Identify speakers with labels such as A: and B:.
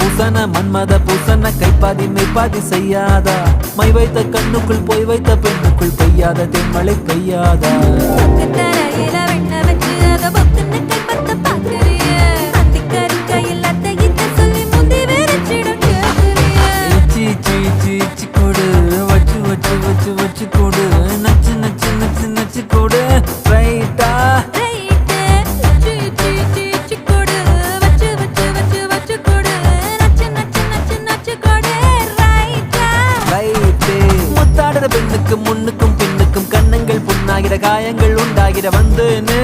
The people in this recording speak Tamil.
A: பூசன மன்மத பூசன கைப்பாதி மெய்ப்பாதி செய்யாதா மை வைத்த கண்ணுக்குள் போய் வைத்த பெண்ணுக்குள் பெய்யாத தென்மழை பெய்யாதா வச்சு கொடு நச்சு நச்சு நச்சு நச்சு கொடு ரைட்டா முத்தாடுற பெண்ணுக்கும் முன்னுக்கும் பின்னுக்கும் கண்ணங்கள் புண்ணாகிற காயங்கள் உண்டாகிற வந்தேனே